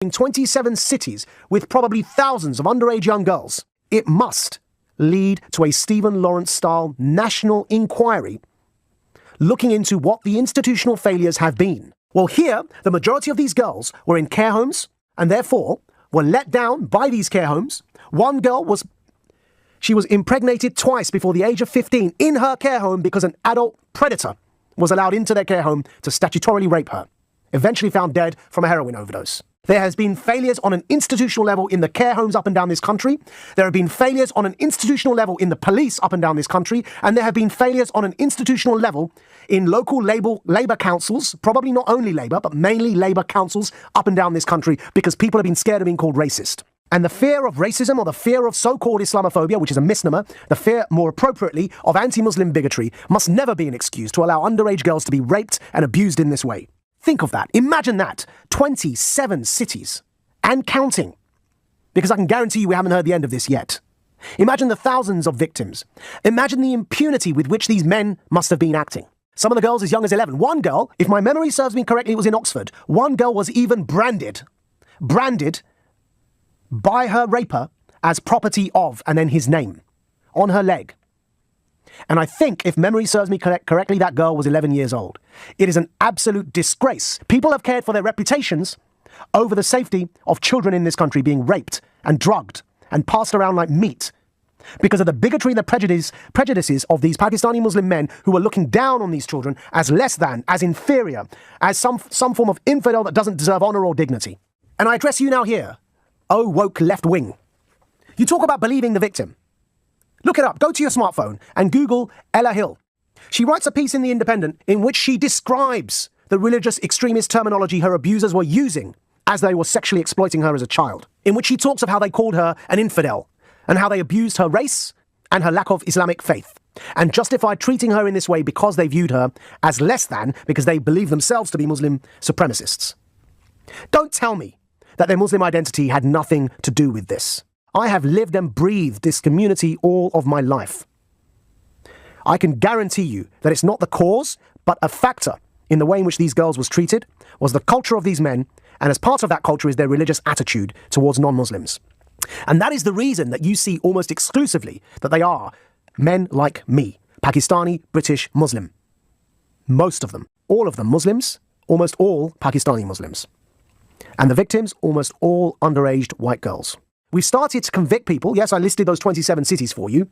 in 27 cities with probably thousands of underage young girls. It must lead to a Stephen Lawrence-style national inquiry looking into what the institutional failures have been. Well, here, the majority of these girls were in care homes and therefore were let down by these care homes. One girl was impregnated twice before the age of 15 in her care home because an adult predator was allowed into their care home to statutorily rape her, eventually found dead from a heroin overdose. There has been failures on an institutional level in the care homes up and down this country. There have been failures on an institutional level in the police up and down this country. And there have been failures on an institutional level in local Labour councils, probably not only Labour, but mainly Labour councils up and down this country because people have been scared of being called racist. And the fear of racism or the fear of so-called Islamophobia, which is a misnomer, the fear, more appropriately, of anti-Muslim bigotry must never be an excuse to allow underage girls to be raped and abused in this way. Think of that. Imagine that. 27 cities and counting. Because I can guarantee you we haven't heard the end of this yet. Imagine the thousands of victims. Imagine the impunity with which these men must have been acting. Some of the girls as young as 11. One girl, if my memory serves me correctly, it was in Oxford. One girl was even branded by her raper as property of, and then his name on her leg. And I think, if memory serves me correctly, that girl was 11 years old. It is an absolute disgrace. People have cared for their reputations over the safety of children in this country being raped and drugged and passed around like meat because of the bigotry and the prejudices of these Pakistani Muslim men who are looking down on these children as less than, as inferior, as some form of infidel that doesn't deserve honour or dignity. And I address you now here, oh woke left wing. You talk about believing the victim. Look it up. Go to your smartphone and Google Ella Hill. She writes a piece in The Independent in which she describes the religious extremist terminology her abusers were using as they were sexually exploiting her as a child, in which she talks of how they called her an infidel and how they abused her race and her lack of Islamic faith and justified treating her in this way because they viewed her as less than, because they believe themselves to be Muslim supremacists. Don't tell me that their Muslim identity had nothing to do with this. I have lived and breathed this community all of my life. I can guarantee you that it's not the cause, but a factor in the way in which these girls was treated was the culture of these men, and as part of that culture is their religious attitude towards non-Muslims. And that is the reason that you see almost exclusively that they are men like me, Pakistani, British, Muslim. Most of them, all of them Muslims, almost all Pakistani Muslims. And the victims, almost all underaged white girls. We've started to convict people. Yes, I listed those 27 cities for you,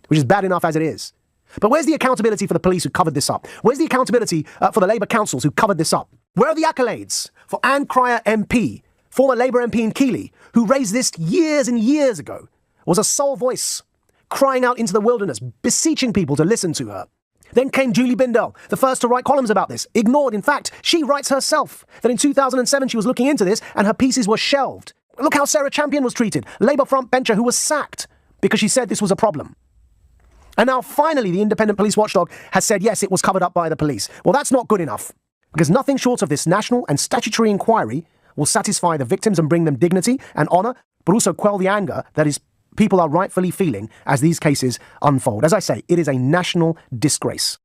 which is bad enough as it is. But where's the accountability for the police who covered this up? Where's the accountability for the Labour councils who covered this up? Where are the accolades for Anne Cryer MP, former Labour MP in Keighley, who raised this years and years ago, was a sole voice, crying out into the wilderness, beseeching people to listen to her? Then came Julie Bindel, the first to write columns about this, ignored. In fact, she writes herself that in 2007 she was looking into this and her pieces were shelved. Look how Sarah Champion was treated, Labour frontbencher who was sacked because she said this was a problem. And now finally the independent police watchdog has said yes, it was covered up by the police. Well, that's not good enough, because nothing short of this national and statutory inquiry will satisfy the victims and bring them dignity and honour, but also quell the anger that is people are rightfully feeling as these cases unfold. As I say, it is a national disgrace.